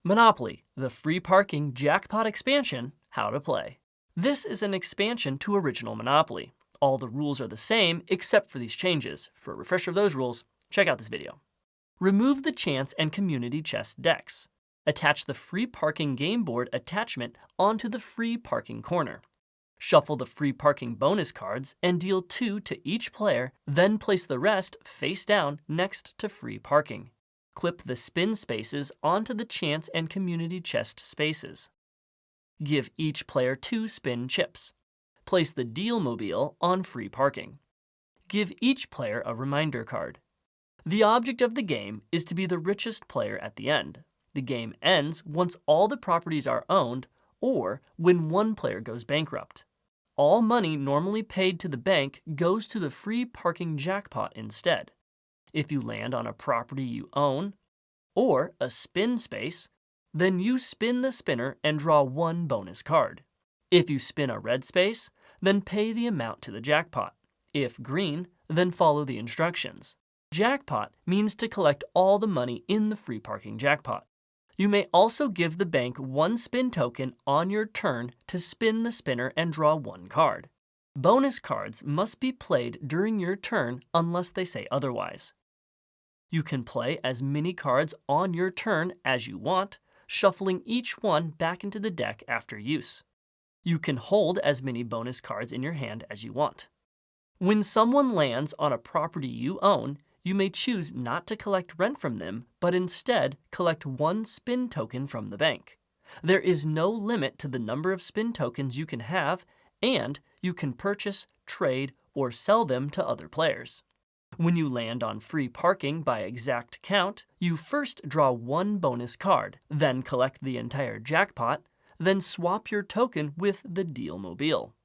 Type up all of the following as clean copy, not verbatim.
Monopoly, the free parking jackpot expansion, how to play. This is an expansion to original Monopoly. All the rules are the same except for these changes. For a refresher of those rules, check out this video. Remove the chance and community chest decks. Attach the free parking game board attachment onto the free parking corner. Shuffle the free parking bonus cards and deal 2 to each player, then place the rest face down next to free parking. Clip the spin spaces onto the chance and community chest spaces. Give each player 2 spin chips. Place the deal mobile on free parking. Give each player a reminder card. The object of the game is to be the richest player at the end. The game ends once all the properties are owned or when one player goes bankrupt. All money normally paid to the bank goes to the free parking jackpot instead. If you land on a property you own or a spin space, then you spin the spinner and draw 1 bonus card. If you spin a red space, then pay the amount to the jackpot. If green, then follow the instructions. Jackpot means to collect all the money in the free parking jackpot. You may also give the bank 1 spin token on your turn to spin the spinner and draw 1 card. Bonus cards must be played during your turn unless they say otherwise. You can play as many cards on your turn as you want, shuffling each one back into the deck after use. You can hold as many bonus cards in your hand as you want. When someone lands on a property you own, you may choose not to collect rent from them, but instead collect 1 spin token from the bank. There is no limit to the number of spin tokens you can have, and you can purchase, trade, or sell them to other players. When you land on free parking by exact count, you first draw 1 bonus card, then collect the entire jackpot, then swap your token with the deal mobile.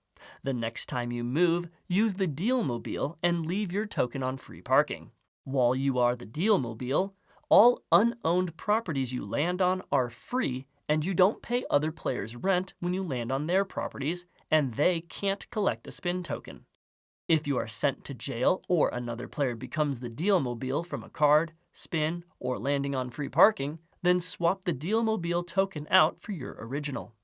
The next time you move, use the deal mobile and leave your token on free parking. While you are the deal mobile, all unowned properties you land on are free and you don't pay other players rent when you land on their properties and they can't collect a spin token. If you are sent to jail or another player becomes the deal mobile from a card, spin, or landing on free parking, then swap the deal mobile token out for your original.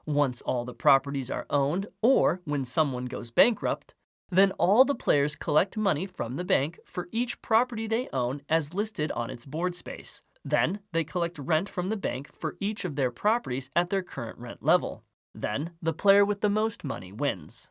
Once all the properties are owned or when someone goes bankrupt, then all the players collect money from the bank for each property they own as listed on its board space. Then they collect rent from the bank for each of their properties at their current rent level. Then the player with the most money wins.